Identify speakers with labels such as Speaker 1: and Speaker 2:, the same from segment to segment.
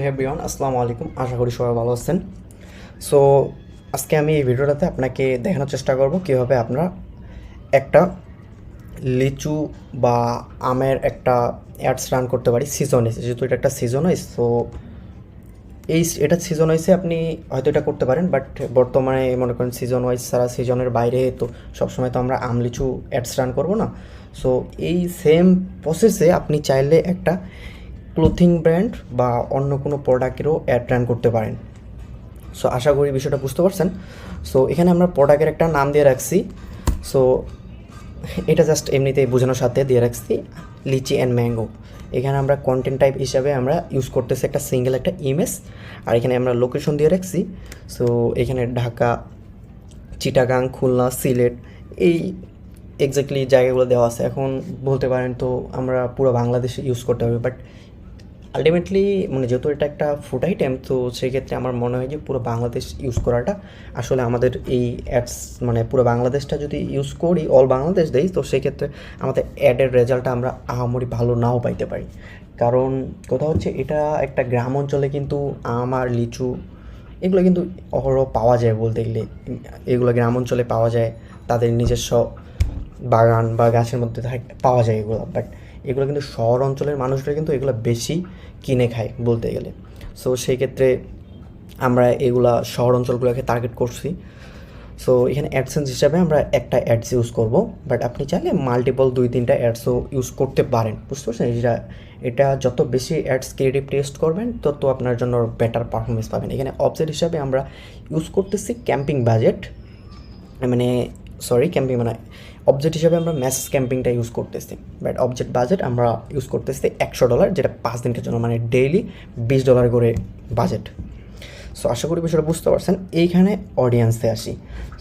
Speaker 1: Everyone, আসসালামু আলাইকুম। আশা করি সবাই ভালো আছেন। সো আজকে আমি এই ভিডিওটাতে আপনাকে দেখানোর চেষ্টা করব কীভাবে আপনারা একটা লিচু বা আমের একটা অ্যাডস রান করতে পারি সিজন ওয়াইজ। যেহেতু এটা একটা সিজন ওয়াইজ, সো এটা সিজন ওয়াইজে আপনি হয়তো এটা করতে পারেন, বাট বর্তমানে মনে করেন সিজন ওয়াইজ ছাড়া সিজনের বাইরে তো সবসময় তো আমরা আম লিচু অ্যাডস রান করবো না। সো এই সেম প্রসেসে আপনি চাইলে একটা ক্লোথিং ব্র্যান্ড বা অন্য কোনো প্রোডাক্টেরও অ্যাড রান করতে পারেন। সো আশা করি বিষয়টা বুঝতে পারছেন। সো এখানে আমরা প্রোডাক্টের একটা নাম দিয়ে রাখছি। সো এটা জাস্ট এমনিতেই বোঝানোর সাথে দিয়ে রাখছি লিচি অ্যান্ড ম্যাঙ্গো। এখানে আমরা কন্টেন্ট টাইপ হিসাবে আমরা ইউজ করতেছি একটা সিঙ্গেল একটা ইমেজ, আর এখানে আমরা লোকেশন দিয়ে রাখছি। সো এখানে ঢাকা, চিটাগাং, খুলনা, সিলেট, এই এক্স্যাক্টলি জায়গাগুলো দেওয়া আছে। এখন বলতে পারেন তো আমরা পুরো বাংলাদেশে ইউজ করতে হবে, বাট আলটিমেটলি মানে যেহেতু এটা একটা ফুড আইটেম, তো সেই ক্ষেত্রে আমার মনে হয় যে পুরো বাংলাদেশ ইউজ করাটা আসলে আমাদের এই অ্যাডস মানে পুরো বাংলাদেশটা যদি ইউজ করি, অল বাংলাদেশ দেই, তো সেই ক্ষেত্রে আমাদের অ্যাডের রেজাল্টটা আমরা আহামরি ভালো নাও পাইতে পারি। কারণ কথা হচ্ছে এটা একটা গ্রাম অঞ্চলে কিন্তু আম আর লিচু এগুলো কিন্তু অহরহ পাওয়া যায় বলতে গেলে। এগুলো গ্রাম অঞ্চলে পাওয়া যায়, তাদের নিজস্ব বাগান বা গাছের মধ্যে পাওয়া যায় এগুলো। বাট এগুলো কিন্তু শহর অঞ্চলের মানুষরা কিন্তু এগুলো বেশি কিনে খায় বলতে গেলে। সো সেই ক্ষেত্রে আমরা এগুলা শহর অঞ্চলগুলোকে টার্গেট করছি। সো এখানে অ্যাডসেন্স হিসাবে আমরা একটা অ্যাডস ইউজ করব, বাট আপনি চাইলে মাল্টিপল 2-3টা অ্যাডসও ইউজ করতে পারেন। বুঝতে পারছেন? এটা যত বেশি অ্যাডস ক্রিয়েটিভ টেস্ট করবেন তত আপনার জন্য বেটার পারফরমেন্স পাবেন। এখানে অবজেক্ট হিসাবে আমরা ইউজ করতেছি ক্যাম্পিং বাজেট, মানে অবজেক্ট হিসাবে আমরা ম্যাসেজ ক্যাম্পিংটা ইউজ করতেছি, বাট অবজেক্ট বাজেট আমরা ইউজ করতেছি $100, যেটা 5 দিনের জন্য, মানে ডেইলি $20 করে বাজেট। সো আশা করি বিষয়টা বুঝতে পারছেন। এইখানে অডিয়েন্সে আসি।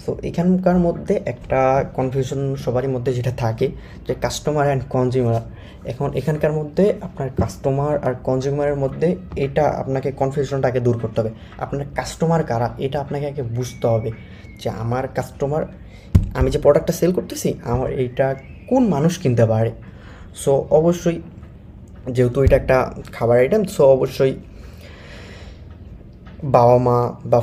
Speaker 1: সো এখানকার মধ্যে একটা কনফিউশন সবারই মধ্যে যেটা থাকে যে কাস্টমার অ্যান্ড কনজিউমার। এখন এখানকার মধ্যে আপনার কাস্টমার আর কনজিউমারের মধ্যে এটা আপনাকে কনফিউশনটাকে দূর করতে হবে। আপনার কাস্টমার কারা এটা আপনাকে আগে বুঝতে হবে, যে আমার কাস্টমার, আমি যে প্রোডাক্টটা সেল করতেছি আমার এইটা কোন মানুষ কিনতে পারে। সো অবশ্যই যেহেতু এটা একটা খাবার আইটেম, সো অবশ্যই বাবা মা বা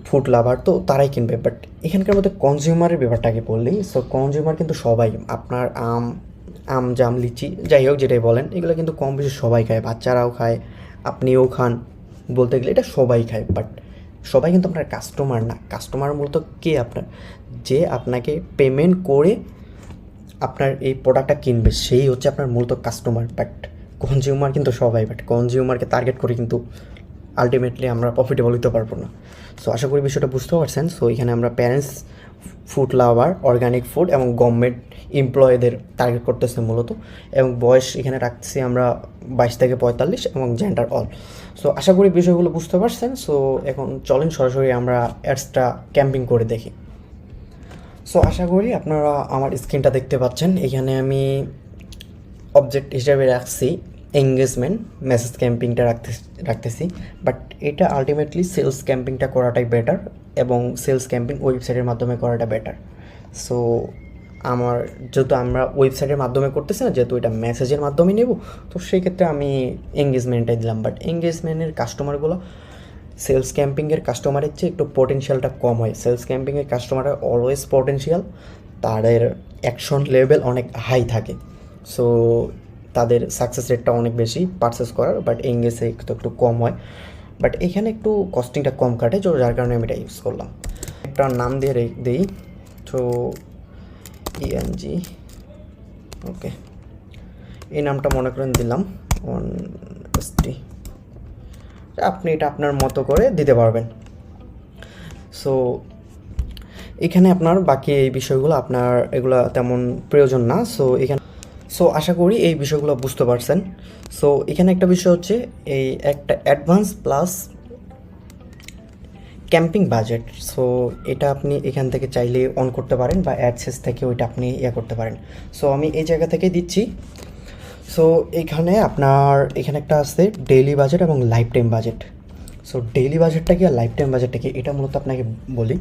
Speaker 1: ফুড লাভার তো তারাই কিনবে। বাট এখানকার মধ্যে কনজিউমারের ব্যাপারটাকে বললেই, সো কনজিউমার কিন্তু সবাই আপনার জাম, লিচি, যাই হোক যেটাই বলেন, এগুলো কিন্তু কম বেশি সবাই খায়, বাচ্চারাও খায়, আপনিও খান, বলতে গেলে এটা সবাই খায়। বাট সবাই কিন্তু আপনার কাস্টমার না। কাস্টমার মূলত কে? আপনার যে আপনাকে পেমেন্ট করে আপনার এই প্রোডাক্টটা কিনবে, সেই হচ্ছে আপনার মূলত কাস্টমার। বাট কনজিউমার কিন্তু সবাই, বাট কনজিউমারকে টার্গেট করে কিন্তু আলটিমেটলি আমরা প্রফিটেবল হতে পারবো না। সো আশা করি বিষয়টা বুঝতে পারছেন। সো এখানে আমরা parents, food lover, organic food এবং গভর্নমেন্ট এমপ্লয়ীদের টার্গেট করতেছে মূলত, এবং বয়স এখানে রাখছি আমরা 22 থেকে 45 এবং জেন্ডার অল। সো আশা করি বিষয়গুলো বুঝতে পারছেন। সো এখন চলেন সরাসরি আমরা অ্যাডসটা ক্যাম্পিং করে দেখি। সো আশা করি আপনারা আমার স্ক্রিনটা দেখতে পাচ্ছেন। এখানে আমি অবজেক্ট হিসাবে রাখছি এঙ্গেজমেন্ট, মেসেজ ক্যাম্পিংটা রাখতেছি। বাট এটা আলটিমেটলি সেলস ক্যাম্পিংটা করাটাই বেটার, এবং সেলস ক্যাম্পিং ওয়েবসাইটের মাধ্যমে করাটা বেটার। সো আমার যেহেতু আমরা ওয়েবসাইটের মাধ্যমে করতেছি না, যেহেতু এটা মেসেজের মাধ্যমে নেব, তো সেই ক্ষেত্রে আমি এঙ্গেজমেন্টটাই দিলাম। বাট এঙ্গেজমেন্টের কাস্টমারগুলো সেলস ক্যাম্পিংয়ের কাস্টমারের চেয়ে একটু পোটেনশিয়ালটা কম হয়। সেলস ক্যাম্পিংয়ের কাস্টমাররা অলওয়েজ পোটেনশিয়াল, তাদের অ্যাকশন লেভেল অনেক হাই থাকে। সো তাদের সাকসেস রেটটা অনেক বেশি পারচেস করার, বাট এঙ্গেজে একটু কম হয়। বাট এখানে একটু কস্টিংটা কম কাটে, যার কারণে আমি এটা ইউজ করলাম। একটা নাম দিয়ে দিই, তো ইএনজি, ওকে, এই নামটা মনে করেন দিলাম 1ST। আপনি এটা আপনার মতো করে দিতে পারবেন। সো এখানে আপনার বাকি এই বিষয়গুলো আপনার এগুলো তেমন প্রয়োজন না। সো আশা করি এই বিষয়গুলো বুঝতে পারছেন। সো এখানে একটা বিষয় হচ্ছে এই একটা advance plus camping budget. So এটা আপনি এখান থেকে চাইলে অন করতে পারেন, বা অ্যাডসেস থেকে ওইটা আপনি করতে পারেন। সো আমি এই জায়গা থেকে দিচ্ছি। সো এখানে একটা আছে ডেইলি বাজেট এবং life time budget. So daily বাজেটটা কি আর লাইফ টাইম বাজেটটা কি, এটা মূলত আপনাকে বলি।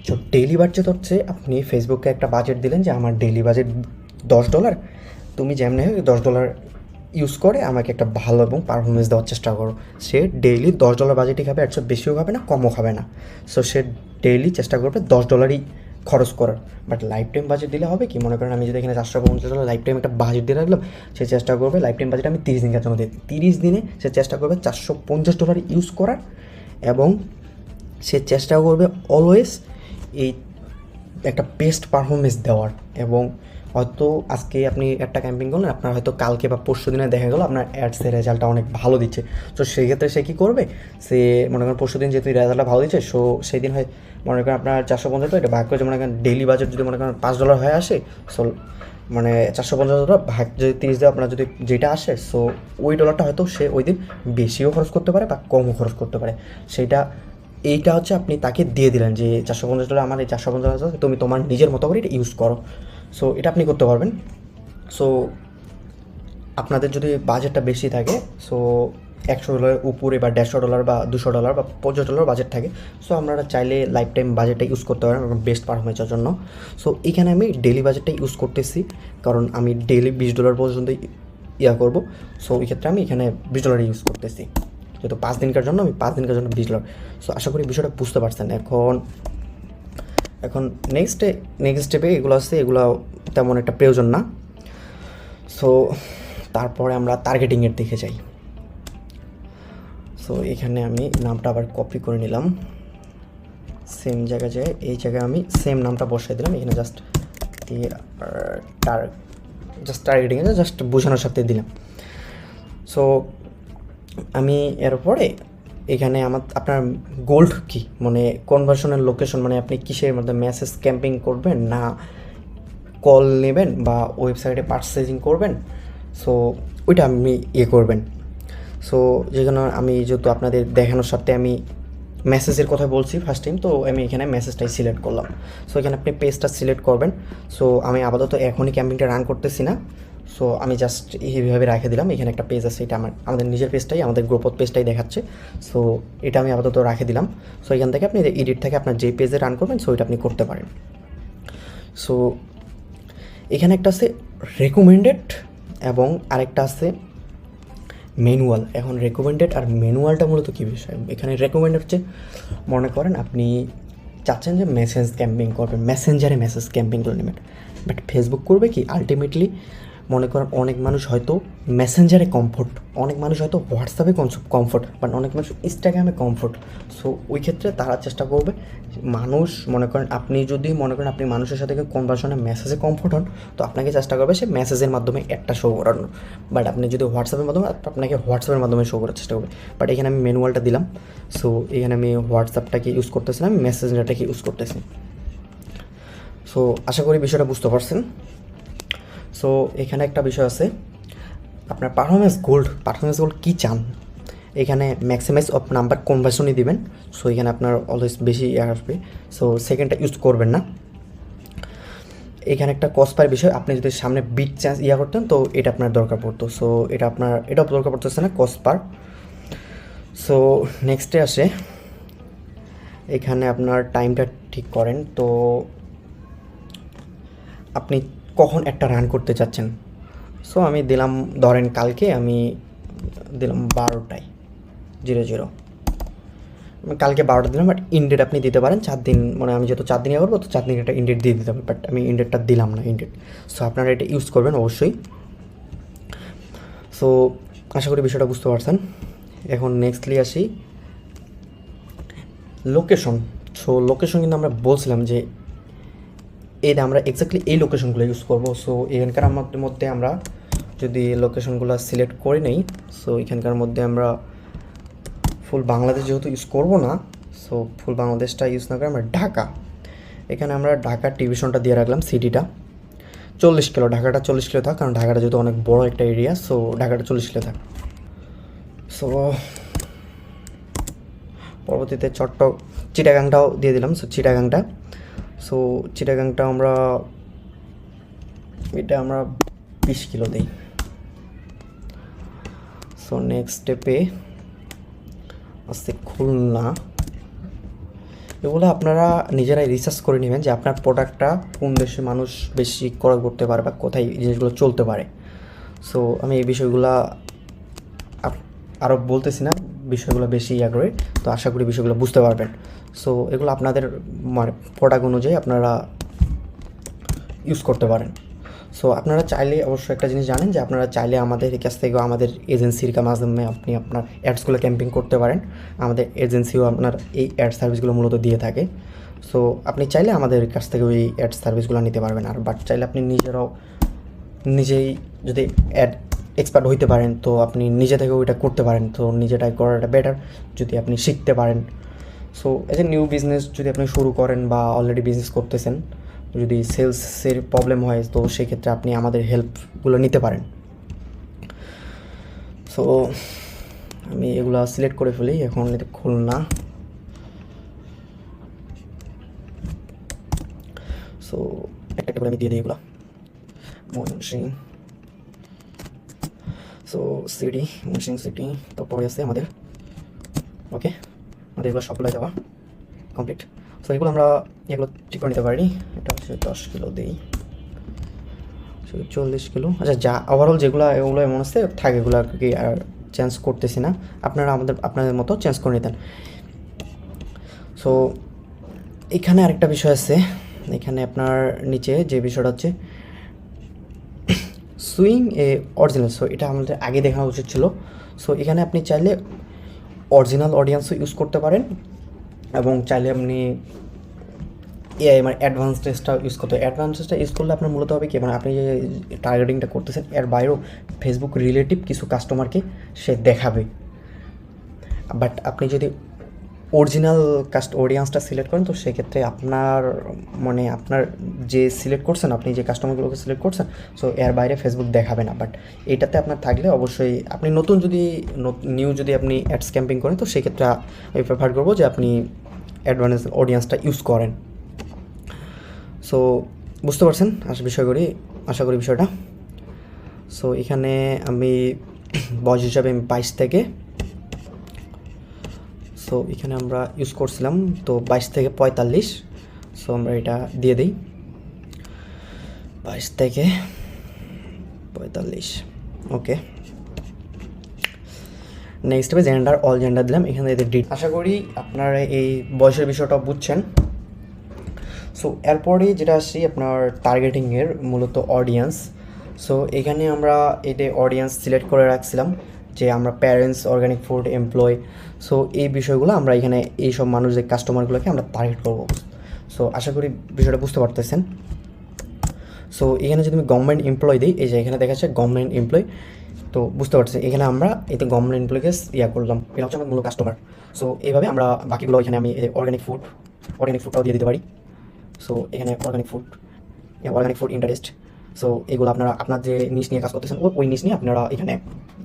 Speaker 1: সো ডেইলি বাজেট হচ্ছে আপনি ফেসবুকে একটা বাজেট দিলেন যে আমার ডেইলি বাজেট $10, তুমি যেমনি হোক $10 ইউজ করে আমাকে একটা ভালো এবং পারফরমেন্স দেওয়ার চেষ্টা করো। সে ডেইলি $10 বাজেটই খাবে, এর চেয়ে বেশিও খাবে না, কমও খাবে না। সো সে ডেইলি চেষ্টা করবে $10 খরচ করার। বাট লাইফ টাইম বাজেট দিলে হবে কি, মনে করেন আমি যদি এখানে $450 লাইফ টাইম একটা বাজেট দিয়ে রাখলাম, সে চেষ্টা করবে লাইফ টাইম বাজেট আমি 30 দিনের জন্য দিই, 30 দিনে সে চেষ্টা করবে $450 ইউজ করার, এবং সে চেষ্টা করবে অলওয়েজ এই একটা বেস্ট পারফরমেন্স দেওয়ার। এবং হয়তো আজকে আপনি একটা ক্যাম্পিং করলেন, আপনার হয়তো কালকে বা পরশু দিনে দেখা গেলো আপনার অ্যাডসের রেজাল্টটা অনেক ভালো দিচ্ছে। তো সেই ক্ষেত্রে সে কী করবে, সে মনে করেন পরশু দিন যেহেতু রেজাল্টটা ভালো দিচ্ছে, সো সেই দিন হয় মনে করেন আপনার 450, এটা ভাগ করে মনে করেন ডেইলি বাজেট যদি মনে করেন $5 হয়ে আসে, সো মানে $450 ভাগ যদি 30 দেওয়া আপনার যদি যেটা আসে, সো ওই ডলারটা হয়তো সে ওই দিন বেশিও খরচ করতে পারে বা কমও খরচ করতে পারে। সেইটা এইটা হচ্ছে আপনি তাকে দিয়ে দিলেন যে $450, আমার এই $450 তুমি তোমার নিজের মতো করে এটা ইউজ করো। সো এটা আপনি করতে পারবেন। সো আপনাদের যদি বাজেটটা বেশি থাকে, সো $100 উপরে বা $150 বা $200 বা $50 বাজেট থাকে, সো আপনারা চাইলে লাইফ টাইম বাজেটটা ইউজ করতে পারেন বেস্ট পারফরমেন্সের জন্য। সো এখানে আমি ডেলি বাজেটটা ইউজ করতেছি, কারণ আমি ডেলি $20 পর্যন্ত ইয়া করব। সো এই ক্ষেত্রে আমি এখানে $20 ইউজ করতেছি, যেহেতু 5 দিনকার জন্য আমি 5 দিনকার জন্য $20। সো আশা করি বিষয়টা বুঝতে পারছেন। এখন নেক্সট স্টেপে এগুলো আছে, এগুলো তেমন একটা প্রয়োজন না। সো তারপরে আমরা টার্গেটিংয়ের দিকে যাই। সো এখানে আমি নামটা আবার কপি করে নিলাম, সেম জায়গায় যায়, এই জায়গায় আমি সেম নামটা বসাই দিলাম, এখানে জাস্ট টার্গেটিং জাস্ট বোঝানোর সাথে দিলাম। সো আমি এরপরে এখানে আপনার গোল্ড কি, মানে কনভার্সনের লোকেশন, মানে আপনি কিসের মধ্যে মেসেজ ক্যাম্পিং করবেন না কল নেবেন বা ওয়েবসাইটে পার্চেজিং করবেন, সো ওইটা আপনি করবেন। সো যেখানে আমি যেহেতু আপনাদের দেখানোর সাথে আমি মেসেজের কথা বলছি ফার্স্ট টাইম, তো আমি এখানে মেসেজটাই সিলেক্ট করলাম। সো এখানে আপনি পেজটা সিলেক্ট করবেন। সো আমি আপাতত এখনই ক্যাম্পিংটা রান করতেছি না, সো আমি জাস্ট এইভাবে রেখে দিলাম। এখানে একটা পেজ আছে, এটা আমাদের নিজের পেজটাই, আমাদের গ্রুপত পেজটাই দেখাচ্ছে। সো এটা আমি আপাতত রেখে দিলাম। সো এখান থেকে আপনি এডিট থেকে আপনার যে পেজে রান করবেন, সো এটা আপনি করতে পারেন। সো এখানে একটা আছে রেকমেন্ডেড এবং আরেকটা আছে ম্যানুয়াল। এখন রেকমেন্ডেড আর ম্যানুয়ালটা মূলত কী বিষয়, এখানে রেকমেন্ডেড হচ্ছে মনে করেন আপনি চাচ্ছেন যে মেসেজ ক্যাম্পিং করবেন, মেসেঞ্জারে মেসেজ ক্যাম্পিং করে নেবেন, বাট ফেসবুক করবে কি আলটিমেটলি, মনে করেন অনেক মানুষ হয়তো মেসেঞ্জারে কমফোর্ট, অনেক মানুষ হয়তো হোয়াটসঅ্যাপে কমফোর্ট, বাট অনেক মানুষ ইনস্টাগ্রামে কমফোর্ট। সো ওই ক্ষেত্রে তারা চেষ্টা করবে, মানুষ মনে করেন আপনি যদি মনে করেন আপনি মানুষের সাথে কনভার্সনে মেসেজে কমফোর্ট হন, তো আপনাকে চেষ্টা করবে সে মেসেজের মাধ্যমে একটা শো করানোর। বাট আপনি যদি হোয়াটসঅ্যাপের মাধ্যমে, আপনাকে হোয়াটসঅ্যাপের মাধ্যমে শো করার চেষ্টা করবে। বাট এখানে আমি ম্যানুয়ালটা দিলাম। সো এখানে আমি হোয়াটসঅ্যাপটাকে ইউজ করতেছি না, আমি মেসেঞ্জারটাকে ইউজ করতেছি। সো আশা করি বিষয়টা বুঝতে পারছেন। সো এখানে একটা বিষয় আছে, আপনার পারফরমেন্স গোল্ড কী চান, এখানে ম্যাক্সিমাইজ অফ নাম্বার কনভার্সনই দিবেন। সো এখানে আপনার অলওয়েজ বেশি আসবে, সো সেকেন্ডটা ইউজ করবেন না। এখানে একটা কস্পার বিষয়, আপনি যদি সামনে বিট চান্স করতেন, তো এটা আপনার দরকার পড়তো। সো এটাও দরকার পড়তেছে না, কস্পার। সো নেক্সটে আসে, এখানে আপনার টাইমটা ঠিক করেন, তো আপনি কখন একটা রান করতে চাচ্ছেন। সো আমি দিলাম, ধরেন কালকে আমি দিলাম 12:00, কালকে 12টা দিলাম, বাট ইনডেট আপনি দিতে পারেন 4 দিন, মানে আমি যেহেতু 4 দিনে করবো, তো 4 দিন একটা ইনডেট দিয়ে দিতে হবে, বাট আমি ইনডেটটা দিলাম না ইনডেট। সো আপনারা এটা ইউজ করবেন অবশ্যই। সো আশা করি বিষয়টা বুঝতে পারছেন। এখন নেক্সটলি আসি লোকেশন। সো লোকেশন কিন্তু আমরা বলছিলাম যে আমরা এক্স্যাক্টলি এই লোকেশনগুলো ইউজ করবো। সো এখানকার মধ্যে আমরা যদি লোকেশনগুলো সিলেক্ট করে নেই, সো এখানকার মধ্যে আমরা ফুল বাংলাদেশ যেহেতু ইউজ করবো না, সো ফুল বাংলাদেশটা ইউজ না করে আমরা ঢাকা, এখানে আমরা ঢাকার ডিভিশনটা দিয়ে রাখলাম, সিটিটা 40 কিলো, ঢাকাটা 40 কিলো থাক, কারণ ঢাকাটা যেহেতু অনেক বড় একটা এরিয়া, সো ঢাকাটা 40 কিলো থাক। সো পরবর্তীতে চিটাগাংটাও দিয়ে দিলাম। সো চিটাগাংটা আমরা 20 কিলো দিই। সো নেক্সট স্টেপে আসছে খুলনা। এগুলো আপনারা নিজেরাই রিসার্চ করে নেবেন যে আপনার প্রোডাক্টটা কোন দেশে মানুষ বেশি ক্রয় করতে পারে বা কোথায় এই জিনিসগুলো চলতে পারে। সো আমি এই বিষয়গুলা আরও বলতেছি না, বিষয়গুলো বেশি করে, তো আশা করি বিষয়গুলো বুঝতে পারবেন। সো এগুলো আপনাদের মানে প্রোডাক্ট অনুযায়ী আপনারা ইউজ করতে পারেন। সো আপনারা চাইলে অবশ্যই একটা জিনিস জানেন যে আপনারা চাইলে আমাদের কাছ থেকেও আমাদের এজেন্সির মাধ্যমে আপনি আপনার অ্যাডসগুলো ক্যাম্পিং করতে পারেন। আমাদের এজেন্সিও আপনার এই অ্যাড সার্ভিসগুলো মূলত দিয়ে থাকে। সো আপনি চাইলে আমাদের কাছ থেকে ওই অ্যাড সার্ভিসগুলো নিতে পারবেন। আর বাট চাইলে আপনি নিজেই যদি অ্যাড এক্সপার্ট হইতে পারেন তো আপনি নিজে থেকে ওইটা করতে পারেন। তো নিজেটাই করাটা বেটার যদি আপনি শিখতে পারেন। So as a new business যদি আপনি শুরু করেন বা অলরেডি বিজনেস করতেছেন, যদি সেলসের প্রবলেম হয় তো সেক্ষেত্রে আপনি আমাদের হেল্পগুলো নিতে পারেন। সো আমি এগুলো সিলেক্ট করে ফেলি, এখন এটা খুলনা। সো একটা করে আমি দিয়ে দিই এগুলো। Mymensingh, so city, Mymensingh city, তারপরে আছে আমাদের, ওকে, আমাদের এগুলো সবগুলো যাওয়া কমপ্লিট। সো এগুলো আমরা এগুলো ঠিক করে নিতে পারি। এটা হচ্ছে 10 কিলো দিই, 40 কিলো। আচ্ছা, যা ওভারঅল যেগুলো এগুলো এমন আছে থাকে, এগুলো আর কি আর চেঞ্জ করতেছি না, আপনারা আপনাদের মতো চেঞ্জ করে নিতেন। সো এখানে আরেকটা বিষয় আছে, এখানে আপনার নিচে যে বিষয়টা হচ্ছে সুইং এ অরিজিনাল। সো এটা আমাদের আগে দেখা উচিত ছিল। সো এখানে আপনি চাইলে অরিজিনাল অডিয়েন্সও ইউজ করতে পারেন এবং চাইলে আপনি এআই মানে অ্যাডভান্স টেস্টটা ইউজ করতে হয়। অ্যাডভান্স টেস্টটা ইউজ করলে আপনার মূলত হবে কি, মানে আপনি যে টার্গেটিংটা করতেছেন এর বাইরেও ফেসবুক রিলেটিভ কিছু কাস্টমারকে সে দেখাবে। বাট আপনি যদি অরিজিনাল অডিয়েন্সটা সিলেক্ট করেন তো সেক্ষেত্রে আপনার মানে আপনার যে সিলেক্ট করছেন, আপনি যে কাস্টমারগুলোকে সিলেক্ট করছেন, সো এর বাইরে ফেসবুক দেখাবে না। বাট এইটাতে আপনার থাকলে অবশ্যই আপনি নতুন যদি নিউ যদি আপনি অ্যাডস ক্যাম্পিং করেন তো সেক্ষেত্রে আমি প্রেফার করবো যে আপনি অ্যাডভান্স অডিয়েন্সটা ইউজ করেন। সো বুঝতে পারছেন আশা করি বিষয়টা। সো এখানে আমি বয়স হিসাবে 22 থেকে, সো এখানে আমরা ইউজ করছিলাম তো 22 থেকে 45। সো আমরা এটা দিয়ে দিই 22 থেকে 45, ওকে। নেক্সট হবে জেন্ডার, অল জেন্ডার দিলাম। এখানে আশা করি আপনারা এই বয়সের বিষয়টা বুঝছেন। সো এরপরে যেটা আসছি আপনার টার্গেটিংয়ের মূলত অডিয়েন্স। সো এখানে আমরা এটা অডিয়েন্স সিলেক্ট করে রাখছিলাম যে আমরা parents, organic food, employ. So এই বিষয়গুলো আমরা এখানে এইসব মানুষ যে কাস্টমারগুলোকে আমরা টার্গেট করবো। সো আশা করি বিষয়টা বুঝতে পারতেছেন। সো এখানে যদি আমি গভর্নমেন্ট এমপ্লয় দিই, এই যে এখানে দেখা যাচ্ছে গভর্নমেন্ট এমপ্লয়, তো বুঝতে পারছি এখানে আমরা এতে গভর্নমেন্ট এমপ্লয়কে করলাম, এটা হচ্ছে আমার মূল কাস্টমার। সো এইভাবে আমরা বাকিগুলো এখানে আমি অর্গানিক ফুডটাও দিয়ে দিতে পারি। সো এখানে অর্গানিক ফুড ইন্টারেস্ট। সো এগুলো আপনার যে নিশ নিয়ে কাজ করতেছেন ওই নিশ নিয়ে আপনারা এখানে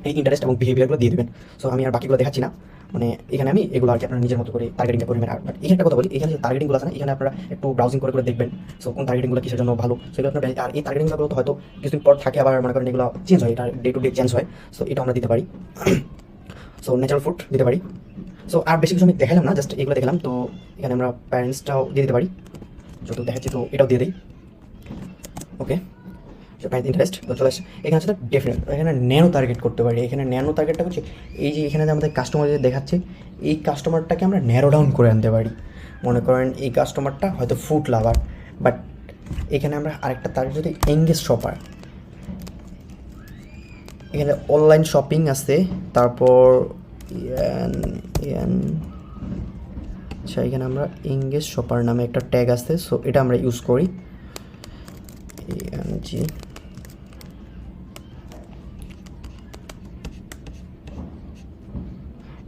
Speaker 1: এই ইন্টারেস্ট এবং বিহেভিয়ারগুলো দিয়ে দেবেন। সো আমি আর বাকিগুলো দেখাচ্ছি না, মানে এখানে আমি এগুলো আর কি আপনার নিজের মতো করে টার্গেটিংটা করবেন। আর এখানে একটা কথা বলি, এখানে যে টার্গেটিংগুলো আছে না, এখানে আপনারা একটু ব্রাউজিং করে দেখবেন। সো কোন টার্গেটিংগুলো কিসের জন্য ভালো, সেগুলো আপনার আর এই টার্গেটিংগুলো হয়তো কিছুদিন পর থাকে, আবার মনে করেন এগুলো চেঞ্জ হয়, এটা ডে টু ডে চেঞ্জ হয়। সো এটা আমরা দিতে পারি। সো ন্যাচারাল ফুড দিতে পারি। সো আর বেশি কিছু আমি দেখালাম না, জাস্ট এগুলো দেখালাম। তো এখানে আমরা প্যারেন্টসটাও দিয়ে দিতে পারি, যত দেখাচ্ছি তো এটাও দিয়ে দিই, ওকে। ইন্টারেস্ট তো চলে আসে। এখানে হচ্ছে ডেফিনেট, এখানে ন্যানো টার্গেট করতে পারি। এখানে ন্যানো টার্গেটটা হচ্ছে এই যে এখানে যে আমাদের কাস্টমার যে দেখাচ্ছে এই কাস্টমারটাকে আমরা ন্যারো ডাউন করে আনতে পারি। মনে করেন এই কাস্টমারটা হয়তো ফুড লাভার, বাট এখানে আমরা আরেকটা টার্গেট যদি এঙ্গেজ শপার, এখানে অনলাইন শপিং আছে, তারপর আচ্ছা এখানে আমরা এঙ্গেজ শপার নামে একটা ট্যাগ আছে। সো এটা আমরা ইউজ করি, জি।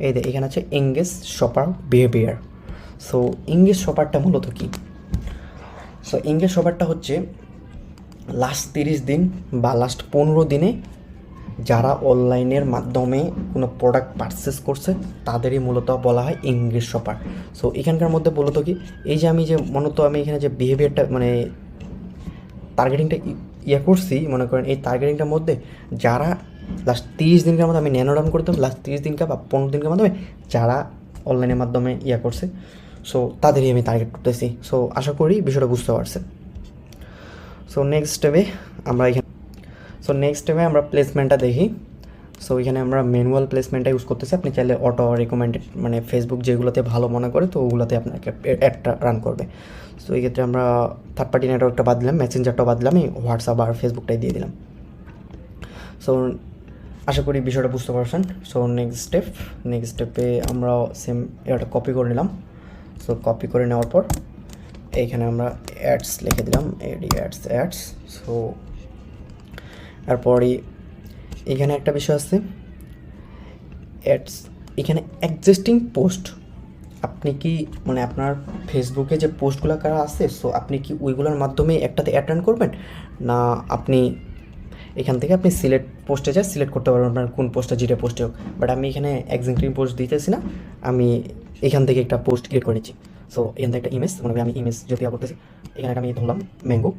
Speaker 1: এই যে এখানে আছে engage shopper behaviour. So engage শপারটা মূলত কি? সো এঙ্গেজ শপারটা হচ্ছে লাস্ট 30 দিন বা লাস্ট 15 দিনে যারা অনলাইনের মাধ্যমে কোনো প্রোডাক্ট পারচেস করছে তাদেরই মূলত বলা হয় এঙ্গেজ শপার। সো এখানকার মধ্যে মূলত কি, এই যে আমি এখানে যে বিহেভিয়ারটা মানে টার্গেটিংটা করছি, মনে করেন এই টার্গেটিংটার মধ্যে যারা লাস্ট 30 দিনকার মধ্যে আমি ন্যানো ডাউন করতাম, লাস্ট 30 দিনকার বা 15 দিনকার মাধ্যমে যারা অনলাইনের মাধ্যমে করছে, সো তাদেরই আমি টার্গেট করতেছি। সো আশা করি বিষয়টা বুঝতে পারছেন। সো নেক্সট স্টেপে আমরা এখানে সো নেক্সট স্টেপে আমরা প্লেসমেন্টটা দেখি। সো এখানে আমরা ম্যানুয়াল প্লেসমেন্টটা ইউজ করতেছি। আপনি চাইলে অটো রেকমেন্ডেড মানে ফেসবুক যেগুলোতে ভালো মনে করে তো ওগুলোতে আপনাকে অ্যাডটা রান করবে। সো এই ক্ষেত্রে আমরা থার্ড পার্টি নেটওয়ার্কটা বাদ দিলাম, মেসেঞ্জারটাও বাদ দিলাম, এই হোয়াটসঅ্যাপ আর ফেসবুকটাই দিয়ে দিলাম। সো আশা করি বিষয়টা বুঝতে পারছেন। সো নেক্সট স্টেপে আমরা সেম এটা কপি করে নিলাম। সো কপি করে নেওয়ার পর এইখানে আমরা অ্যাডস লিখে দিলাম, অ্যাডস। সো তারপরই এখানে একটা বিষয় আছে, অ্যাডস এখানে এক্সিস্টিং পোস্ট। আপনি কি মানে আপনার ফেসবুকে যে পোস্টগুলো করা আছে, সো আপনি কি ওইগুলোর মাধ্যমে একটাতে অ্যাড রান করবেন, না আপনি এখান থেকে আপনি পোস্টে সিলেক্ট করতে পারবেন আপনার কোন পোস্টটা, যেটা পোস্টে হোক। বাট আমি এখানে এক্সিস্টিং পোস্ট দিতেছি না, আমি এখান থেকে একটা পোস্ট ক্রিয়েট করে নিচ্ছি। সো এখান থেকে একটা ইমেজ, মনে করি আমি ইমেজ যদি করতেছি, এখানে আমি ধরলাম ম্যাঙ্গো,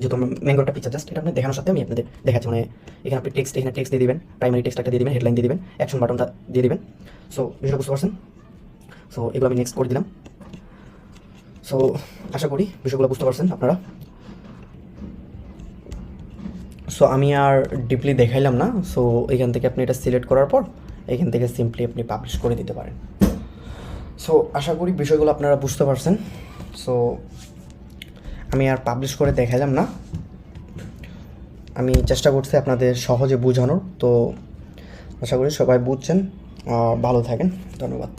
Speaker 1: যেহেতু ম্যাঙ্গো একটা পিকচার, জাস্ট এটা আপনি দেখানোর সাথে আমি আপনাদের দেখাচ্ছি। মানে এখানে আপনি এখানে টেক্সট দিয়ে দিবেন, প্রাইমারি টেক্সট একটা দিয়ে দিবেন, হেডলাইন দিয়ে দিবেন, অ্যাকশন বাটনটা দিয়ে দিবেন। সো বিষয়টা বুঝতে পারছেন। সো এগুলো আমি নেক্সট করে দিলাম। সো আশা করি বিষয়গুলো বুঝতে পারছেন আপনারা। সো আমি আর ডিপলি দেখাইলাম না। সো এখান থেকে আপনি এটা সিলেক্ট করার পর এখান থেকে সিম্পলি আপনি পাবলিশ করে দিতে পারেন। সো আশা করি বিষয়গুলো আপনারা বুঝতে পারছেন। সো আমি আর পাবলিশ করে দেখাইলাম না, আমি চেষ্টা করছি আপনাদের সহজে বোঝানোর। তো আশা করি সবাই বুঝছেন। ভালো থাকেন, ধন্যবাদ।